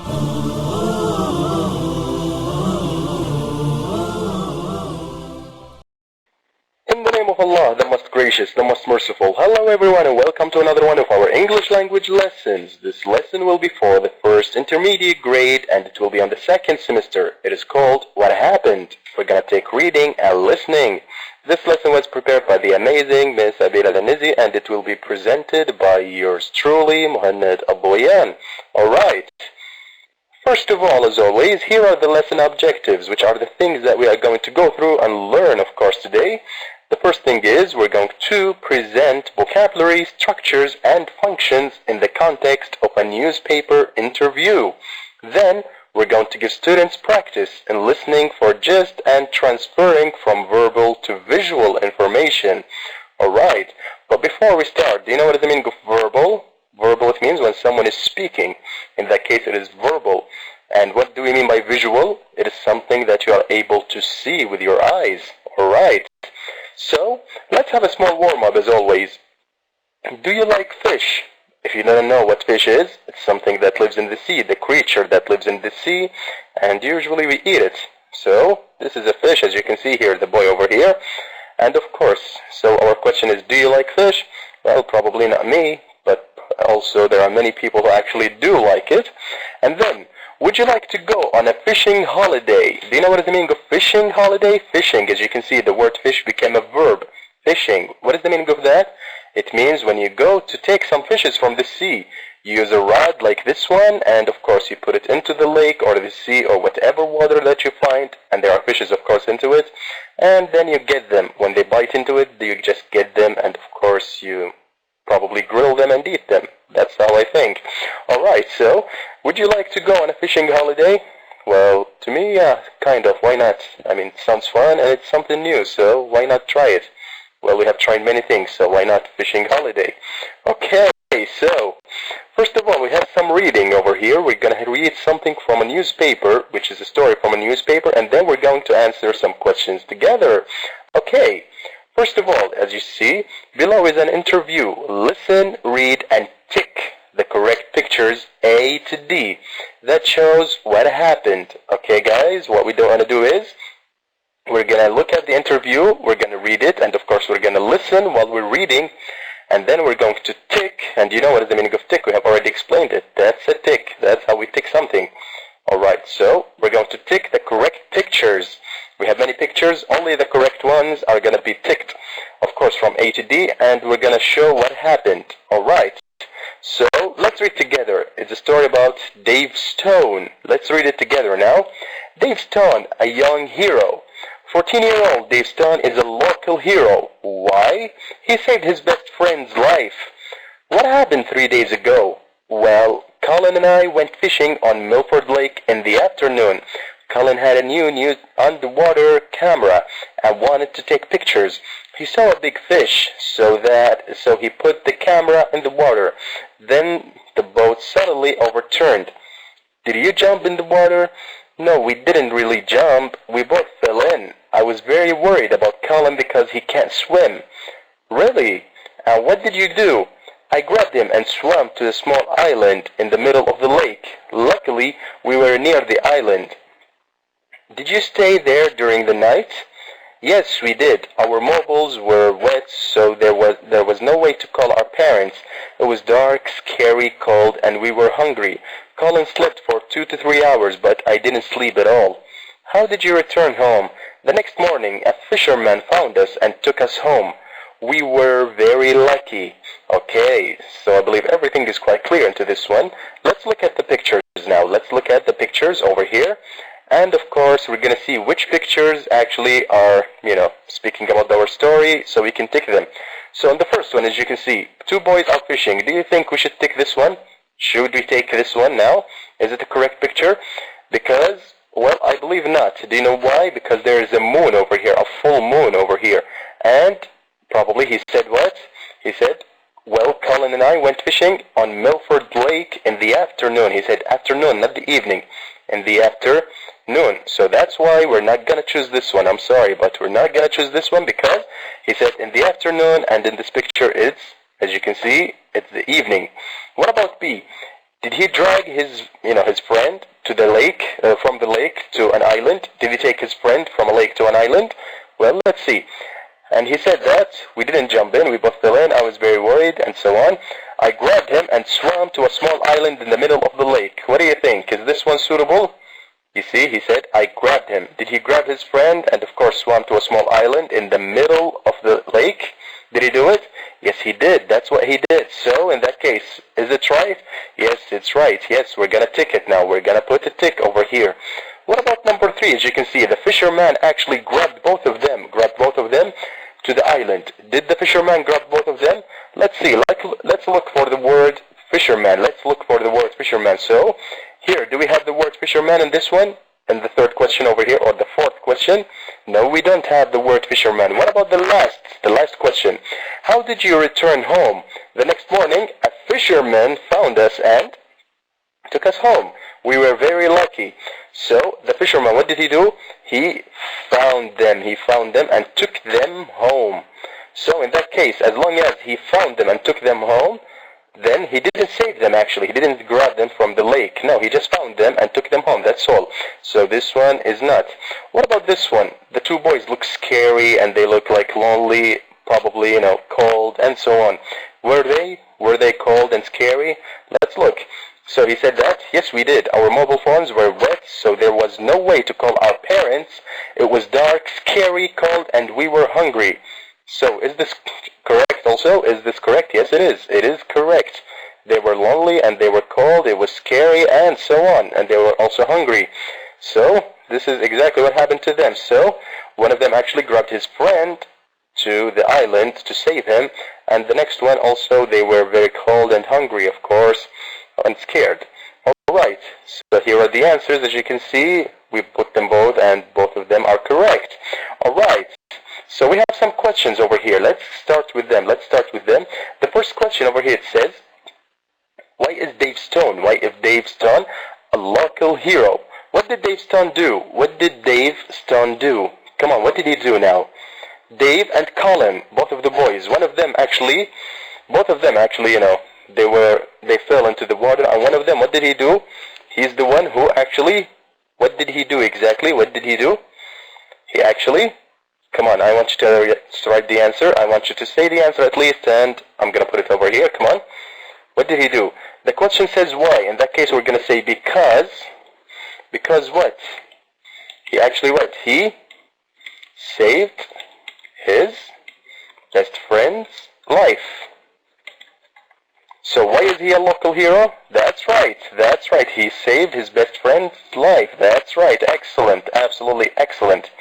In the name of Allah, the most gracious, the most merciful. Hello everyone and welcome to another one of our English language lessons. This lesson will be for the first intermediate grade and it will be on the second semester. It is called What Happened? We're gonna take reading and listening. This lesson was prepared by the amazing Miss Abir Al-Nizi and it will be presented by yours truly, Muhammad Abouyan. Alright. First of all, as always, here are the lesson objectives, which are the things that we are going to go through and learn, of course, today. The first thing is we're going to present vocabulary, structures, and functions in the context of a newspaper interview. Then, we're going to give students practice in listening for gist and transferring from verbal to visual information. Alright, but before we start, do you know what is the meaning of verbal? Verbal, it means when someone is speaking. In that case, it is verbal. And what do we mean by visual? It is something that you are able to see with your eyes. Alright, so let's have a small warm-up as always. Do you like fish? If you don't know what fish is, it's something that lives in the sea, the creature that lives in the sea, and usually we eat it. So, this is a fish, as you can see here, the boy over here. And of course, so our question is, do you like fish? Well, probably not me, but also there are many people who actually do like it. And then, would you like to go on a fishing holiday? Do you know what is the meaning of fishing holiday? Fishing, as you can see, the word fish became a verb. Fishing. What is the meaning of that? It means when you go to take some fishes from the sea, you use a rod like this one, and of course you put it into the lake or the sea or whatever water that you find, and there are fishes of course into it, and then you get them. When they bite into it, you just get them, and of course you probably grill them and eat them. That's how I think. Alright, so, would you like to go on a fishing holiday? Well, to me, yeah, kind of. Why not? I mean, it sounds fun and it's something new, so why not try it? Well, we have tried many things, so why not fishing holiday? Okay, so, first of all, we have some reading over here. We're going to read something from a newspaper, which is a story from a newspaper, and then we're going to answer some questions together. Okay, first of all, as you see, below is an interview. Listen, read, and tick the correct pictures A to D. That shows what happened. Okay, guys, what we don't want to do is, we're going to look at the interview, we're going to read it, and of course we're going to listen while we're reading, and then we're going to tick, and you know what is the meaning of tick, we have already explained it. That's a tick, that's how we tick something. Alright, so we're going to tick the correct pictures. We have many pictures, only the correct ones are going to be ticked, of course from A to D, and we're going to show what happened. Alright, so let's read together. It's a story about Dave Stone. Let's read it together now. Dave Stone, a young hero. 14-year-old Dave Stone is a local hero. Why? He saved his best friend's life. What happened 3 days ago? Well, Colin and I went fishing on Milford Lake in the afternoon. Colin had a new underwater camera and wanted to take pictures. He saw a big fish, so he put the camera in the water. Then the boat suddenly overturned. Did you jump in the water? No, we didn't really jump. We both fell in. I was very worried about Colin because he can't swim. Really? And what did you do? I grabbed him and swam to a small island in the middle of the lake. Luckily, we were near the island. Did you stay there during the night? Yes, we did. Our mobiles were wet, so there was no way to call our parents. It was dark, scary, cold, and we were hungry. Colin slept for 2 to 3 hours, but I didn't sleep at all. How did you return home? The next morning, a fisherman found us and took us home. We were very lucky. Okay, so I believe everything is quite clear into this one. Let's look at the pictures now. Let's look at the pictures over here. And of course, we're going to see which pictures actually are, speaking about our story, so we can tick them. So on the first one, as you can see, 2 boys are fishing. Do you think we should tick this one? Should we take this one now? Is it the correct picture? Because, well, I believe not. Do you know why? Because there is a moon over here, a full moon over here. And probably he said what? He said, well, Colin and I went fishing on Milford Lake in the afternoon. He said afternoon, not the evening. In the afternoon. So that's why we're not going to choose this one. I'm sorry, but we're not going to choose this one because he said in the afternoon, and in this picture it's, as you can see, it's the evening. What about B? Did he drag his friend to the lake, from the lake to an island? Did he take his friend from a lake to an island? Well, let's see. And he said that we didn't jump in, we both fell in, I was very worried, and so on. I grabbed him and swam to a small island in the middle of the lake. What do you think? Is this one suitable? You see, he said, I grabbed him. Did he grab his friend and of course swam to a small island in the middle of the lake? Did he do it? Yes, he did. That's what he did. So, in that case, is it right? Yes, it's right. Yes, we're going to tick it now. We're going to put a tick over here. What about number 3? As you can see, the fisherman actually grabbed both of them to the island. Did the fisherman grab both of them? Let's see. Let's look for the word fisherman. Let's look for the word fisherman. So, here, do we have the word fisherman in this one? And the third question over here, or the fourth question? No, we don't have the word fisherman. What about the last question? How did you return home? The next morning, a fisherman found us and took us home. We were very lucky. So, the fisherman, what did he do? He found them. He found them and took them home. So, in that case, as long as he found them and took them home, then he didn't save them actually. He didn't grab them from the lake. No, he just found them and took them home. That's all. So this one is not. What about this one? The two boys look scary and they look like lonely, probably, cold and so on. Were they? Were they cold and scary? Let's look. So he said that, yes we did. Our mobile phones were wet, so there was no way to call our parents. It was dark, scary, cold, and we were hungry. So is this correct also? Is this correct? Yes, it is. It is correct. They were lonely and they were cold, it was scary and so on. And they were also hungry. So this is exactly what happened to them. So one of them actually grabbed his friend to the island to save him. And the next one also, they were very cold and hungry, of course, and scared. Alright, so here are the answers. As you can see, we put them both and both of them are correct. Alright. So we have some questions over here. Let's start with them. The first question over here, it says, why is Dave Stone? Why is Dave Stone a local hero? What did Dave Stone do? What did Dave Stone do? Come on, what did he do now? Dave and Colin, both of the boys. Both of them actually, they fell into the water. And one of them, what did he do? He's the one who actually, what did he do exactly? What did he do? He actually, come on, I want you to write the answer. I want you to say the answer at least, and I'm going to put it over here. Come on. What did he do? The question says why. In that case, we're going to say because. Because what? He actually what? He saved his best friend's life. So why is he a local hero? That's right. That's right. He saved his best friend's life. That's right. Excellent. Absolutely excellent.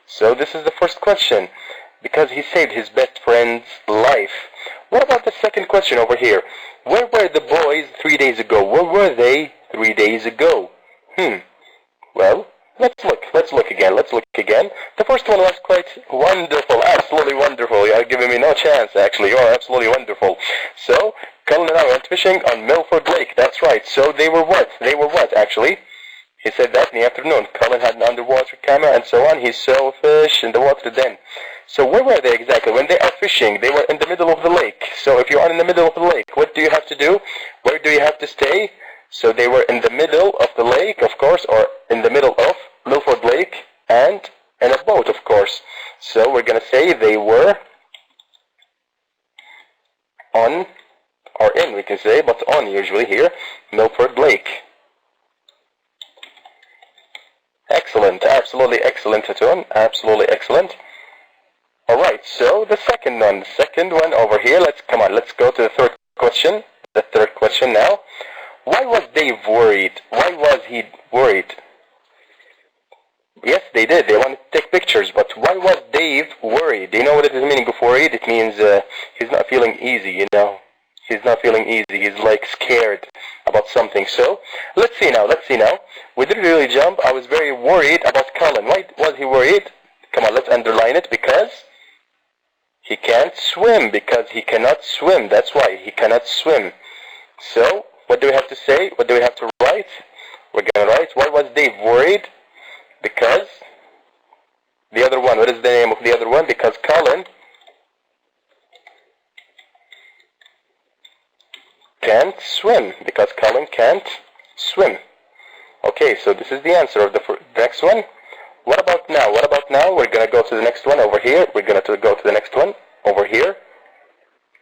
So this is the first question. Because he saved his best friend's life. What about the second question over here? Where were the boys 3 days ago? Where were they 3 days ago? Well, let's look again. The first one was quite wonderful. Absolutely wonderful. You are giving me no chance, actually. You are absolutely wonderful. So, Colin and I went fishing on Milford Lake. That's right. So they were what? They were what, actually? He said that in the afternoon. Colin had an underwater camera and so on. He saw fish in the water then. So where were they exactly? When they are fishing, they were in the middle of the lake. So if you are in the middle of the lake, what do you have to do? Where do you have to stay? So they were in the middle of the lake, of course, or in the middle of Milford Lake, and in a boat, of course. So we're going to say they were on, or in, we can say, but on usually here, Milford Lake. Excellent, absolutely excellent, Hatun, absolutely excellent. Alright, so the second one over here, let's go to the third question. The third question now. Why was Dave worried? Why was he worried? Yes, they did. They wanted to take pictures, but why was Dave worried? Do you know what it is the meaning of worried? It means he's not feeling easy, you know. He's not feeling easy. He's like scared about something. So, let's see now. We didn't really jump. I was very worried about Colin. Why was he worried? Come on, let's underline it. Because he can't swim. Because he cannot swim. That's why. He cannot swim. So, what do we have to say? What do we have to write? We're going to write, why was Dave worried? Because the other one, what is the name of the other one? Because Colin can't swim. Because Colin can't swim. Okay, so this is the answer of the next one. What about now? What about now? We're going to go to the next one over here. We're going to go to the next one over here.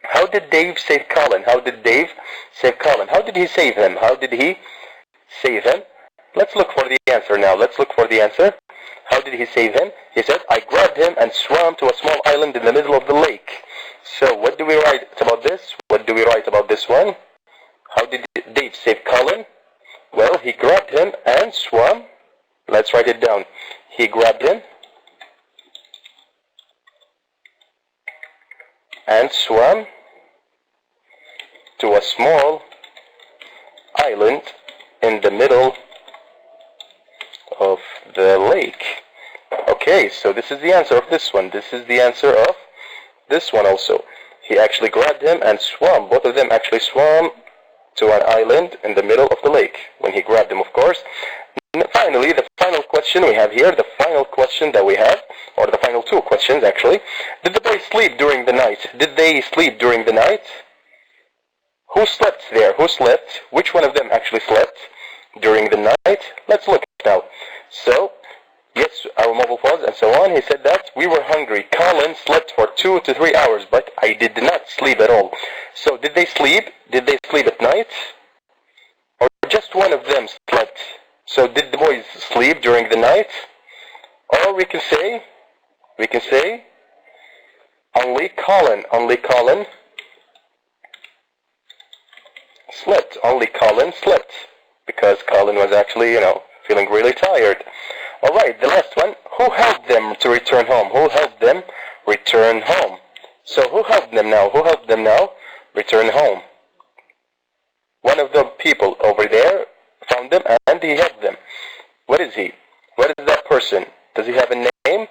How did Dave save Colin? How did Dave save Colin? How did he save him? How did he save him? Let's look for the answer now. Let's look for the answer. How did he save him? He said, I grabbed him and swam to a small island in the middle of the lake. So what do we write about this? What do we write about this one? How did Dave save Colin? Well, he grabbed him and swam. Let's write it down. He grabbed him and swam to a small island in the middle of the lake. Okay, so this is the answer of this one. This is the answer of this one also. He actually grabbed him and swam. Both of them actually swam to an island in the middle of the lake when he grabbed him, of course. And finally, the final question we have here, the final question that we have, or the final two questions actually. Did the boys sleep during the night? Did they sleep during the night? Who slept there? Who slept? Which one of them actually slept during the night? Let's look now. So, yes, our mobile phones and so on. He said that we were hungry. Colin slept for 2 to 3 hours, but I did not sleep at all. So, did they sleep? Did they sleep at night? Or just one of them slept? So, did the boys sleep during the night? Or we can say, only Colin slept. Only Colin slept. Because Colin was actually, feeling really tired. Alright, the last one. Who helped them to return home? Who helped them return home? So who helped them now? Who helped them now return home? One of the people over there found them and he helped them. What is he? What is that person? Does he have a name?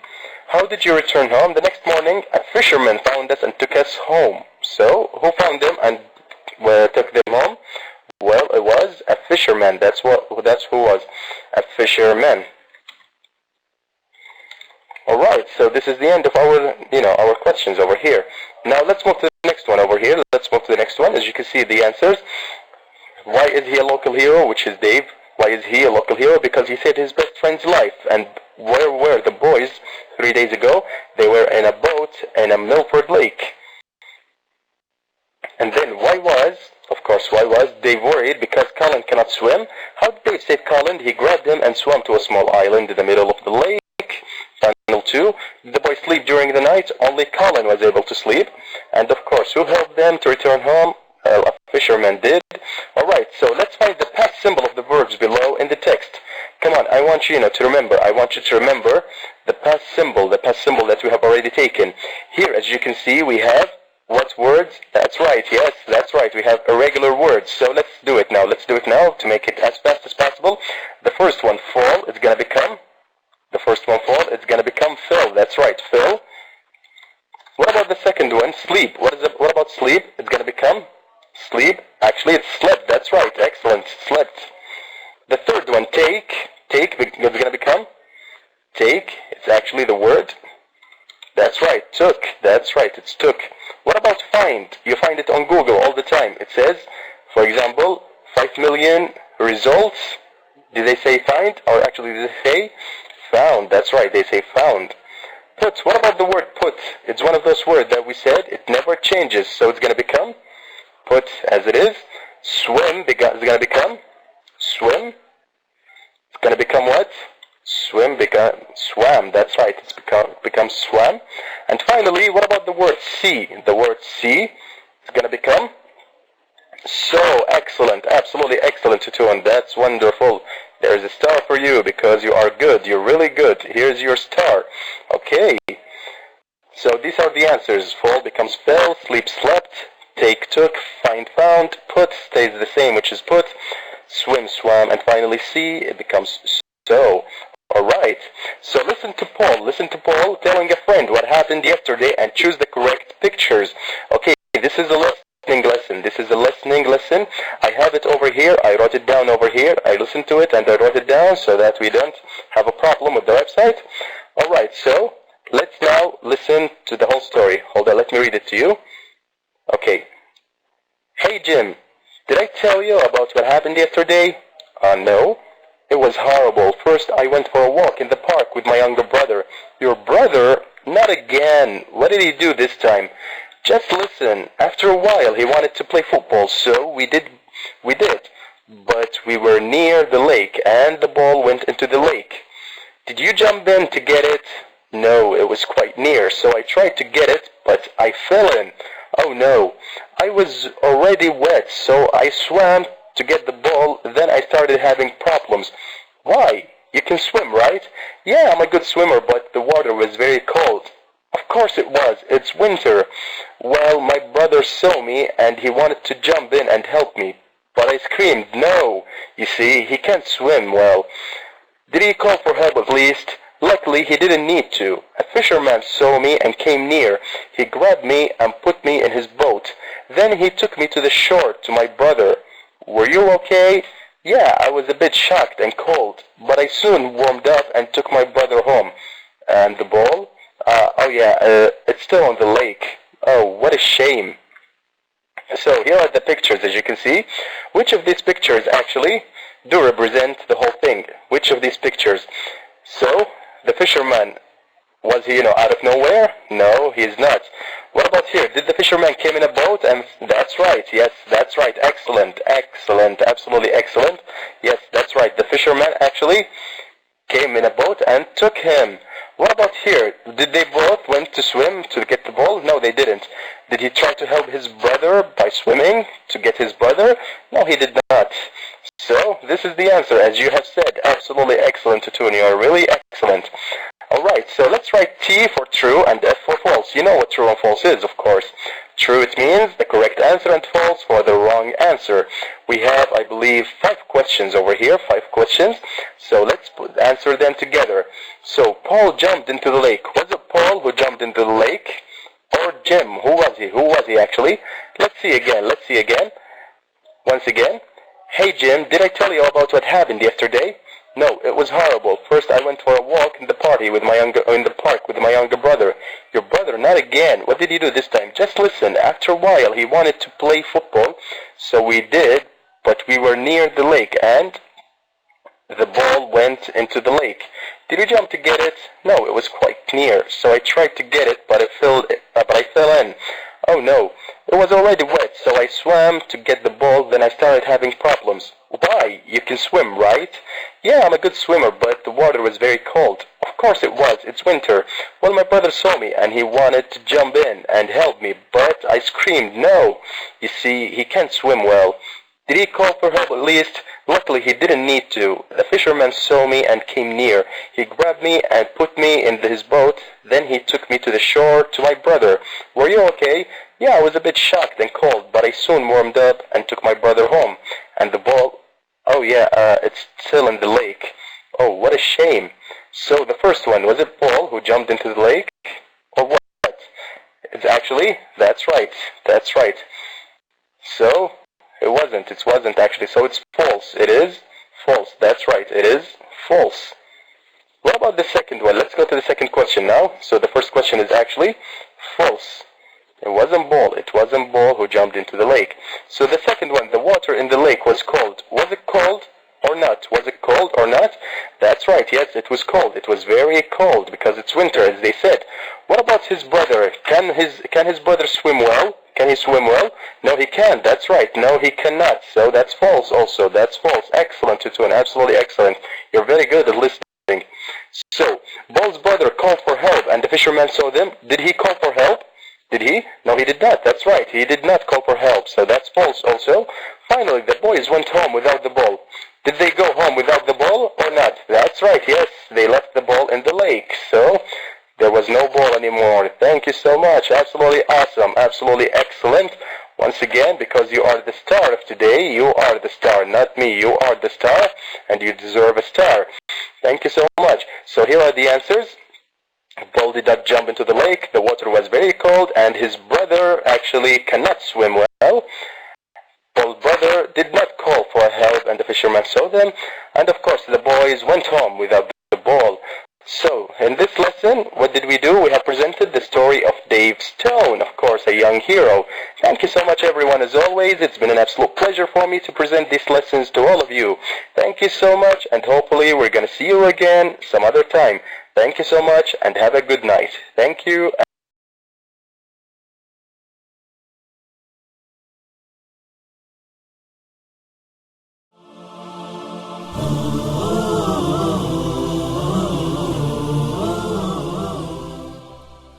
How did you return home? The next morning, a fisherman found us and took us home. So, who found them and took them home? Well, it was a fisherman. That's who was. A fisherman. Alright, so this is the end of our questions over here. Now let's move to the next one over here. Let's move to the next one. As you can see, the answers. Why is he a local hero? Which is Dave. Why is he a local hero? Because he saved his best friend's life. And where were the boys 3 days ago? They were in a boat in a Milford Lake. And then why was Dave worried? Because Colin cannot swim. How did Dave save Colin? He grabbed him and swam to a small island in the middle of the lake. Final two. Did the boys sleep during the night? Only Colin was able to sleep. And of course, who helped them to return home? A fisherman did. Alright, so let's find the past symbol of the verbs below in the text. Come on, I want you to remember. I want you to remember the past symbol that we have already taken. Here, as you can see, we have what words? That's right, yes, that's right. We have irregular words. So let's do it now. Let's do it now to make it as fast as possible. The first one, fall, it's going to become, fill. That's right, fill. What about the second one, sleep? What about sleep? It's going to become sleep. Actually, it's slept. That's right, excellent, slept. The third one, take. Take, it's going to become take. It's actually the word. That's right, took. That's right, it's took. What about find? You find it on Google all the time. It says, for example, 5 million results. Did they say find? Or actually, did they say found? That's right, they say found. Put. What about the word put? It's one of those words that we said it never changes. So it's going to become put as it is. Swim is going to become swim. It's going to become what? Swim swam. That's right. It's becomes swam. And finally, what about the word see? The word see is going to become so. Excellent. Absolutely excellent, Tutun. That's wonderful. There's a star for you because you are good. You're really good. Here's your star. Okay. So these are the answers. Fall becomes fell. Sleep slept. Take took. Find found. Put stays the same, which is put. Swim swam. And finally see, it becomes so. Alright, so listen to Paul telling a friend what happened yesterday and choose the correct pictures. Okay, this is a listening lesson. I have it over here, I wrote it down over here, I listened to it and I wrote it down so that we don't have a problem with the website. Alright, so let's now listen to the whole story. Hold on, let me read it to you. Okay. Hey Jim, Did I tell you about what happened yesterday? No. It was horrible. First, I went for a walk in the park with my younger brother. Your brother? Not again. What did he do this time? Just listen. After a while, he wanted to play football, so we did. But we were near the lake, and the ball went into the lake. Did you jump in to get it? No, it was quite near, so I tried to get it, but I fell in. Oh no. I was already wet, so I swam to get the ball, then I started having problems. Why? You can swim, right? Yeah, I'm a good swimmer, but the water was very cold. Of course it was. It's winter. Well, my brother saw me, and he wanted to jump in and help me. But I screamed, no. You see, he can't swim well. Did he call for help at least? Luckily, he didn't need to. A fisherman saw me and came near. He grabbed me and put me in his boat. Then he took me to the shore to my brother. Were you okay? Yeah, I was a bit shocked and cold, but I soon warmed up and took my brother home. And the ball? It's still on the lake. Oh, what a shame. So here are the pictures, as you can see. Which of these pictures actually do represent the whole thing? Which of these pictures? So, the fisherman, was he, out of nowhere? No, he's not. What about here? Did the fisherman came in a boat? And that's right. Yes, that's right. Excellent. Excellent. Absolutely excellent. Yes, that's right. The fisherman actually came in a boat and took him. What about here? Did they both went to swim to get the ball? No, they didn't. Did he try to help his brother by swimming to get his brother? No, he did not. So, this is the answer, as you have said. Absolutely excellent, Tutun. You are really excellent. Alright, so let's write T for true and F for false. You know what true and false is, of course. True, it means the correct answer, and false for the wrong answer. We have, I believe, 5 questions over here, 5 questions. So let's answer them together. So, Paul jumped into the lake. Was it Paul who jumped into the lake? Or Jim? Who was he? Who was he actually? Let's see again. Once again. Hey Jim, did I tell you about what happened yesterday? No, it was horrible. First I went for a walk in the park with my younger brother. Your brother? Not again. What did he do this time? Just listen. After a while he wanted to play football, so we did, but we were near the lake and the ball went into the lake. Did you jump to get it? No, it was quite near, so I tried to get it, but I fell in. Oh no, it was already wet, so I swam to get the ball, then I started having problems. Why? You can swim, right? Yeah, I'm a good swimmer, but the water was very cold. Of course it was, it's winter. Well, my brother saw me, and he wanted to jump in and help me, but I screamed, no. You see, he can't swim well. Did he call for help at least? Luckily, he didn't need to. The fisherman saw me and came near. He grabbed me and put me in his boat. Then he took me to the shore to my brother. Were you okay? Yeah, I was a bit shocked and cold, but I soon warmed up and took my brother home. And the ball? It's still in the lake. Oh, what a shame. So the first one, was it Paul who jumped into the lake? Or what? It's actually, that's right. So, it wasn't actually, so it's false. It is false. That's right. It is false. What about the second one? Let's go to the second question now. So the first question is actually false. It wasn't Paul who jumped into the lake. So the second one, the water in the lake was cold. Was it cold or not? Was it cold or not? That's right. Yes, it was cold. It was very cold because it's winter, as they said. What about his brother? Can his brother swim well? Can he swim well? No, he can't. That's right. No, he cannot. So that's false also. That's false. Excellent, Tutun. Absolutely excellent. You're very good at listening. So, Paul's brother called for help and the fisherman saw them. Did he call for help? Did he? No, he did not. That's right. He did not call for help. So that's false also. Finally, the boys went home without the ball. Did they go home without the ball or not? That's right. Yes, they left the ball in the lake. So, there was no ball anymore. Thank you so much. Absolutely awesome. Absolutely excellent. Once again, because you are the star of today, you are the star, not me. You are the star, and you deserve a star. Thank you so much. So here are the answers. Paul did not jump into the lake. The water was very cold, and his brother actually cannot swim well. Paul's brother did not call for help, and the fisherman saw them. And of course, the boys went home without the ball. So, in this lesson, what did we do? We have presented the story of Dave Stone, of course, a young hero. Thank you so much, everyone, as always. It's been an absolute pleasure for me to present these lessons to all of you. Thank you so much, and hopefully we're going to see you again some other time. Thank you so much, and have a good night. Thank you. Oh